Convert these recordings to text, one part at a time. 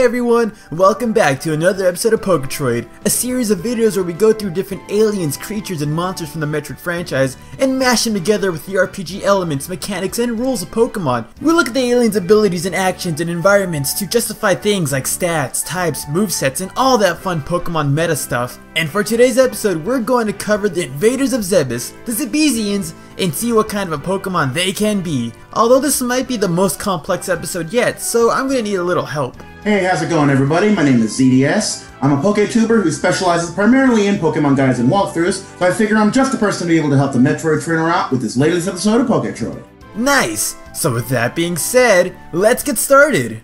Hey everyone, welcome back to another episode of Poketroid, a series of videos where we go through different aliens, creatures, and monsters from the Metroid franchise and mash them together with the RPG elements, mechanics, and rules of Pokemon. We look at the aliens' abilities and actions and environments to justify things like stats, types, movesets, and all that fun Pokemon meta stuff. And for today's episode, we're going to cover the invaders of Zebes, the Zebesians, and see what kind of a Pokemon they can be. Although this might be the most complex episode yet, so I'm gonna need a little help. Hey, how's it going everybody? My name is Zds. I'm a Poketuber who specializes primarily in Pokemon guides and walkthroughs, so I figure I'm just the person to be able to help the Metroid trainer out with this latest episode of Poketroid. Nice! So with that being said, let's get started!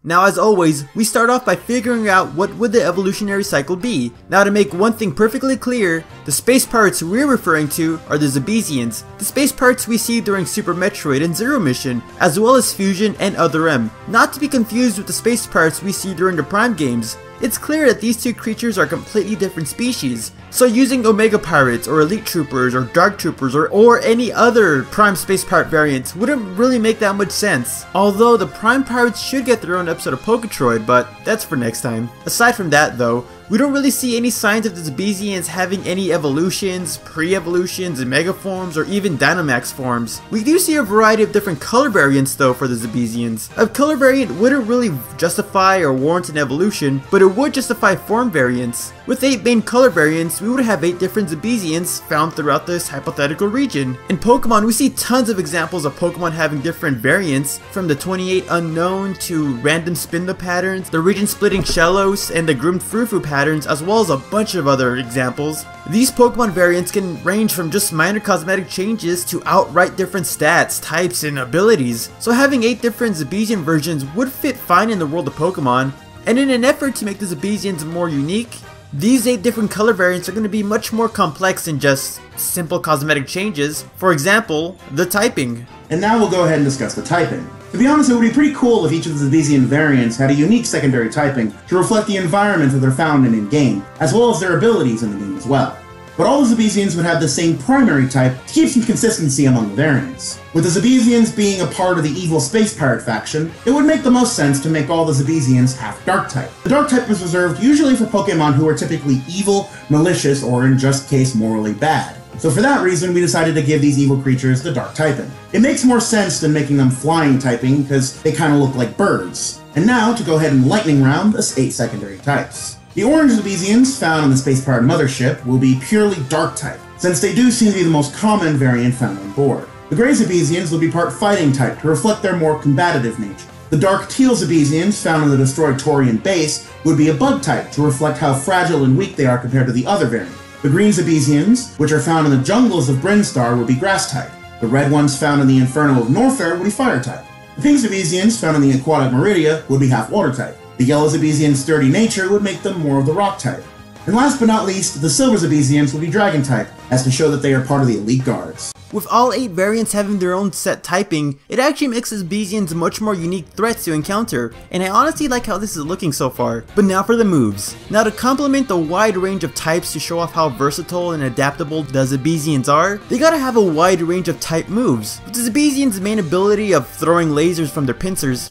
Now as always, we start off by figuring out what would the evolutionary cycle be. Now to make one thing perfectly clear, the space pirates we're referring to are the Zebesians, the space pirates we see during Super Metroid and Zero Mission, as well as Fusion and Other M, not to be confused with the space pirates we see during the Prime games. It's clear that these two creatures are completely different species, so using Omega Pirates or Elite Troopers or Dark Troopers or any other Prime Space Pirate variants wouldn't really make that much sense. Although the Prime Pirates should get their own episode of Poketroid, but that's for next time. Aside from that though, we don't really see any signs of the Zebesians having any evolutions, pre-evolutions, and mega forms, or even Dynamax forms. We do see a variety of different color variants though for the Zebesians. A color variant wouldn't really justify or warrant an evolution, but it would justify form variants. With 8 main color variants, we would have 8 different Zebesians found throughout this hypothetical region. In Pokemon, we see tons of examples of Pokemon having different variants, from the 28 unknown to random Spindle patterns, the region-splitting Shellos, and the groomed Frufu patterns, as well as a bunch of other examples. These Pokemon variants can range from just minor cosmetic changes to outright different stats, types, and abilities. So having 8 different Zebesian versions would fit fine in the world of Pokemon. And in an effort to make the Zebesians more unique, these 8 different color variants are going to be much more complex than just simple cosmetic changes. For example, the typing. And now we'll go ahead and discuss the typing. To be honest, it would be pretty cool if each of the Zebesian variants had a unique secondary typing to reflect the environment that they're found in-game, as well as their abilities in the game as well. But all the Zebesians would have the same primary type to keep some consistency among the variants. With the Zebesians being a part of the evil Space Pirate faction, it would make the most sense to make all the Zebesians half Dark type. The Dark type is reserved usually for Pokemon who are typically evil, malicious, or in just case morally bad. So for that reason, we decided to give these evil creatures the Dark typing. It makes more sense than making them flying typing because they kind of look like birds. And now, to go ahead and lightning round the 8 secondary types. The orange Zebesians, found on the Space Pirate Mothership, will be purely Dark type, since they do seem to be the most common variant found on board. The gray Zebesians will be part Fighting type to reflect their more combative nature. The dark teal Zebesians, found on the destroyed Taurian base, would be a Bug type to reflect how fragile and weak they are compared to the other variants. The green Zebesians, which are found in the jungles of Brinstar, would be Grass type. The red ones found in the Inferno of Norfair would be Fire type. The pink Zebesians, found in the Aquatic Meridia, would be half Water type. The yellow Zebesians' sturdy nature would make them more of the Rock type. And last but not least, the silver Zebesians would be Dragon type, as to show that they are part of the Elite Guards. With all 8 variants having their own set typing, it actually makes the Zebesians much more unique threats to encounter, and I honestly like how this is looking so far. But now for the moves. Now to complement the wide range of types to show off how versatile and adaptable the Zebesians are, they gotta have a wide range of type moves. With the Zebesians' main ability of throwing lasers from their pincers,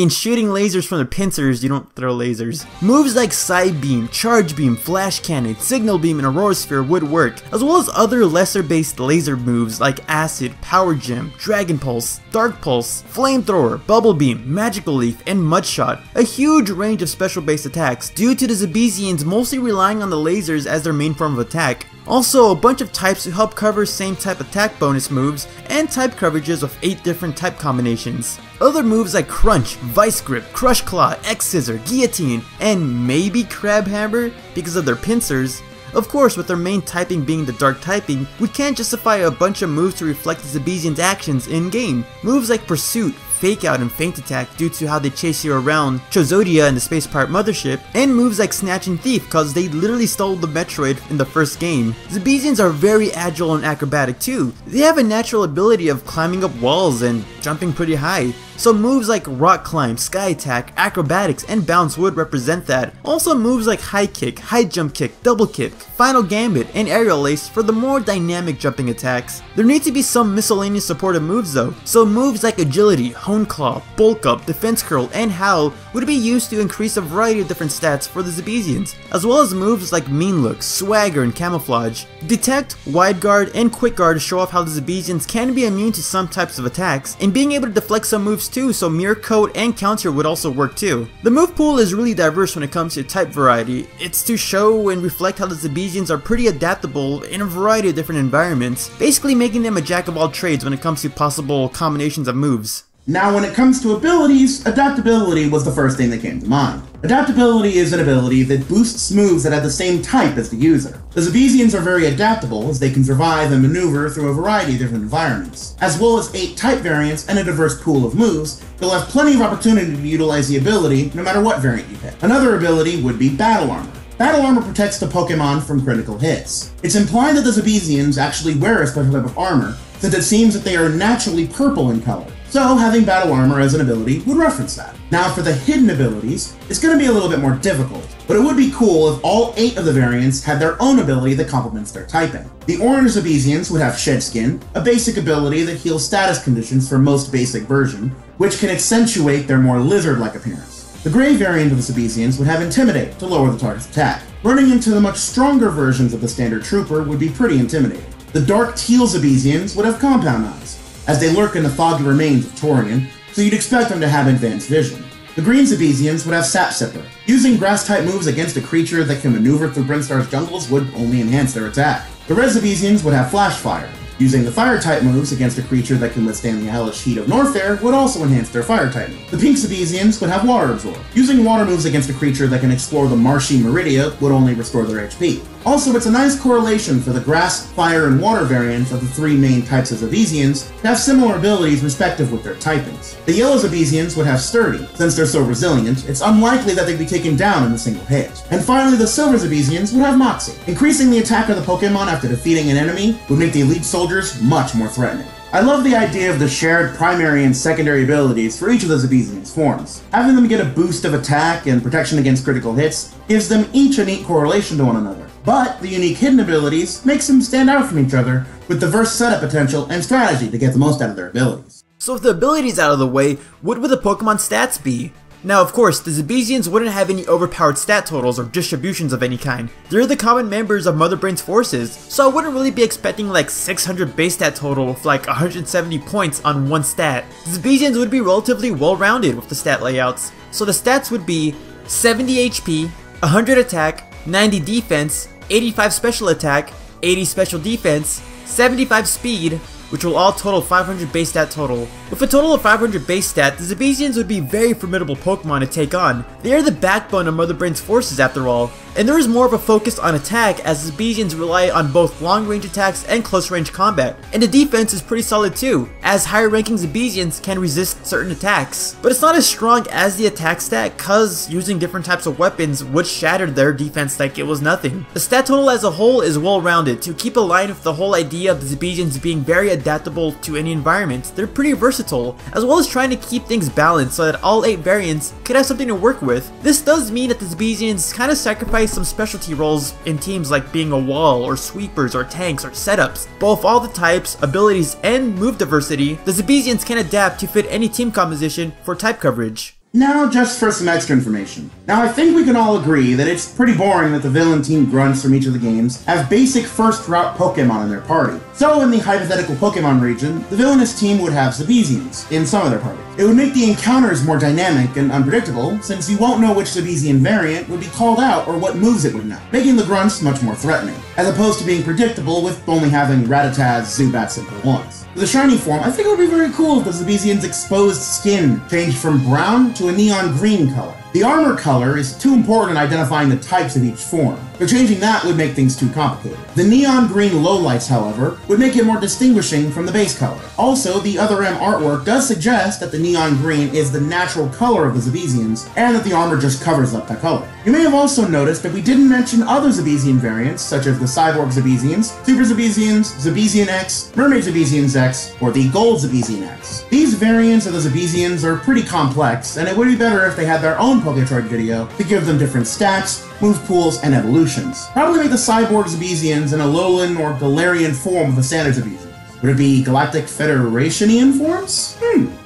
shooting lasers from their pincers, you don't throw lasers. Moves like Side Beam, Charge Beam, Flash Cannon, Signal Beam, and Aurora Sphere would work, as well as other lesser based laser moves like Acid, Power Gem, Dragon Pulse, Dark Pulse, Flamethrower, Bubble Beam, Magical Leaf, and Mudshot. A huge range of special based attacks due to the Zebesians mostly relying on the lasers as their main form of attack. Also, a bunch of types to help cover same type attack bonus moves, and type coverages of 8 different type combinations. Other moves like Crunch, Vice Grip, Crush Claw, X-Scissor, Guillotine, and maybe Crab Hammer because of their pincers. Of course, with their main typing being the Dark typing, we can't justify a bunch of moves to reflect the Zebesians' actions in-game. Moves like Pursuit, Fake Out, and Feint Attack due to how they chase you around Chozodia and the Space Pirate Mothership, and moves like Snatch and Thief cause they literally stole the Metroid in the first game. Zebesians are very agile and acrobatic too. They have a natural ability of climbing up walls and jumping pretty high. So moves like Rock Climb, Sky Attack, Acrobatics, and Bounce would represent that. Also moves like High Kick, High Jump Kick, Double Kick, Final Gambit, and Aerial Ace for the more dynamic jumping attacks. There need to be some miscellaneous supportive moves though, so moves like Agility, Hone Claw, Bulk Up, Defense Curl, and Howl would be used to increase a variety of different stats for the Zebesians, as well as moves like Mean Look, Swagger, and Camouflage. Detect, Wide Guard, and Quick Guard to show off how the Zebesians can be immune to some types of attacks, and being able to deflect some moves too, so Mirror Coat and Counter would also work too. The move pool is really diverse when it comes to type variety. It's to show and reflect how the Zebesians are pretty adaptable in a variety of different environments, basically making them a jack of all trades when it comes to possible combinations of moves. Now when it comes to abilities, adaptability was the first thing that came to mind. Adaptability is an ability that boosts moves that have the same type as the user. The Zebesians are very adaptable as they can survive and maneuver through a variety of different environments. As well as 8 type variants and a diverse pool of moves, you'll have plenty of opportunity to utilize the ability no matter what variant you pick. Another ability would be Battle Armor. Battle Armor protects the Pokemon from critical hits. It's implied that the Zebesians actually wear a special type of armor, since it seems that they are naturally purple in color. So having Battle Armor as an ability would reference that. Now for the hidden abilities, it's going to be a little bit more difficult, but it would be cool if all 8 of the variants had their own ability that complements their typing. The Orange Zebesians would have Shed Skin, a basic ability that heals status conditions for most basic version, which can accentuate their more lizard-like appearance. The Gray variant of the Zebesians would have Intimidate to lower the target's attack. Running into the much stronger versions of the standard Trooper would be pretty intimidating. The Dark Teal Zebesians would have Compound Eyes, as they lurk in the foggy remains of Torian, so you'd expect them to have advanced vision. The Green Zebesians would have Sap Sipper. Using grass-type moves against a creature that can maneuver through Brinstar's jungles would only enhance their attack. The Red Zebesians would have Flash Fire. Using the Fire-type moves against a creature that can withstand the hellish heat of Norfair would also enhance their Fire-type move. The Pink Zebesians would have Water Absorb. Using water moves against a creature that can explore the marshy Meridia would only restore their HP. Also, it's a nice correlation for the Grass, Fire, and Water variants of the 3 main types of Zebesians to have similar abilities respective with their typings. The Yellow Zebesians would have Sturdy. Since they're so resilient, it's unlikely that they'd be taken down in a single hit. And finally, the Silver Zebesians would have Moxie. Increasing the attack of the Pokemon after defeating an enemy would make the elite soldiers much more threatening. I love the idea of the shared primary and secondary abilities for each of the Zebesians' forms. Having them get a boost of attack and protection against critical hits gives them each a neat correlation to one another. But the unique hidden abilities makes them stand out from each other with diverse setup potential and strategy to get the most out of their abilities. So with the abilities out of the way, what would the Pokemon stats be? Now of course, the Zebesians wouldn't have any overpowered stat totals or distributions of any kind. They're the common members of Mother Brain's forces, so I wouldn't really be expecting like 600 base stat total with like 170 points on one stat. The Zebesians would be relatively well-rounded with the stat layouts, so the stats would be 70 HP, 100 attack, 90 defense, 85 special attack, 80 special defense, 75 speed, which will all total 500 base stat total. With a total of 500 base stat, the Zebesians would be very formidable Pokemon to take on. They are the backbone of Mother Brain's forces after all, and there is more of a focus on attack as the Zebesians rely on both long range attacks and close range combat. And the defense is pretty solid too, as higher ranking Zebesians can resist certain attacks. But it's not as strong as the attack stat cause using different types of weapons would shatter their defense like it was nothing. The stat total as a whole is well rounded to keep aligned with the whole idea of the Zebesians being very adaptable to any environment. They're pretty versatile, as well as trying to keep things balanced so that all 8 variants could have something to work with. This does mean that the Zebesians kind of sacrifice some specialty roles in teams like being a wall, or sweepers, or tanks, or setups. But with all the types, abilities, and move diversity, the Zebesians can adapt to fit any team composition for type coverage. Now, just for some extra information. Now, I think we can all agree that it's pretty boring that the villain team grunts from each of the games have basic first route Pokemon in their party. So, in the hypothetical Pokemon region, the villainous team would have Zebesians in some of their parties. It would make the encounters more dynamic and unpredictable, since you won't know which Zebesian variant would be called out or what moves it would know, making the grunts much more threatening, as opposed to being predictable with only having Rattatas, Zubats, and Purloins. With a shiny form, I think it would be very cool if the Zebesian's exposed skin changed from brown to a neon green color. The armor color is too important in identifying the types of each form. but changing that would make things too complicated. The neon green lowlights, however, would make it more distinguishing from the base color. Also, the Other M artwork does suggest that the neon green is the natural color of the Zebesians, and that the armor just covers up that color. You may have also noticed that we didn't mention other Zebesian variants, such as the Cyborg Zebesians, Super Zebesians, Zebesian X, Mermaid Zebesians X, or the Gold Zebesian X. These variants of the Zebesians are pretty complex, and it would be better if they had their own Poketroid video to give them different stats, move pools, and evolutions. Probably make the Cyborg Zebesians an Alolan or Galarian form of the standard Zebesians. Would it be Galactic Federationian forms?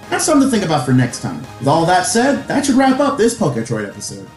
That's something to think about for next time. With all that said, that should wrap up this Poketroid episode.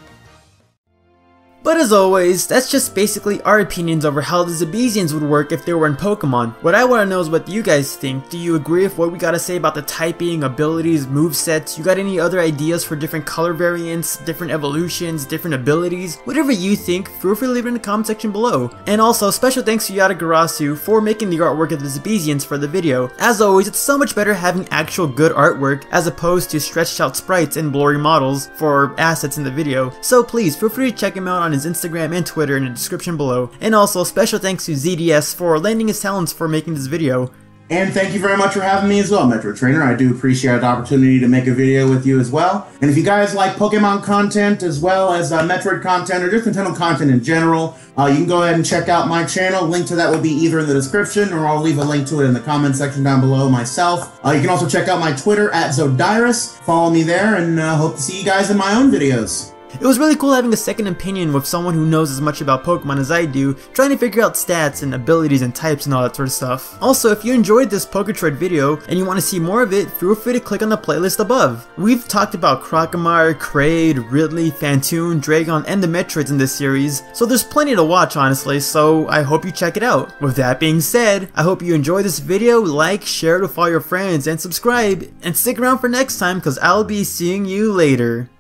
But as always, that's just basically our opinions over how the Zebesians would work if they were in Pokemon. What I want to know is what you guys think. Do you agree with what we gotta say about the typing, abilities, movesets? You got any other ideas for different color variants, different evolutions, different abilities? Whatever you think, feel free to leave it in the comment section below. And also, special thanks to Yatagarasu for making the artwork of the Zebesians for the video. As always, it's so much better having actual good artwork as opposed to stretched out sprites and blurry models for assets in the video. So please, feel free to check him out on his Instagram and Twitter in the description below. And also, special thanks to Zds for lending his talents for making this video. And thank you very much for having me as well, Metro Trainer. I do appreciate the opportunity to make a video with you as well. And if you guys like Pokemon content as well as Metroid content or just Nintendo content in general, you can go ahead and check out my channel. Link to that will be either in the description or I'll leave a link to it in the comment section down below myself. You can also check out my Twitter at Zodyrus. Follow me there and hope to see you guys in my own videos. It was really cool having a second opinion with someone who knows as much about Pokemon as I do, trying to figure out stats and abilities and types and all that sort of stuff. Also, if you enjoyed this Poketroid video and you want to see more of it, feel free to click on the playlist above. We've talked about Crocomire, Kraid, Ridley, Phantoon, Dragon, and the Metroids in this series, so there's plenty to watch honestly, so I hope you check it out. With that being said, I hope you enjoyed this video, like, share it with all your friends, and subscribe, and stick around for next time because I'll be seeing you later.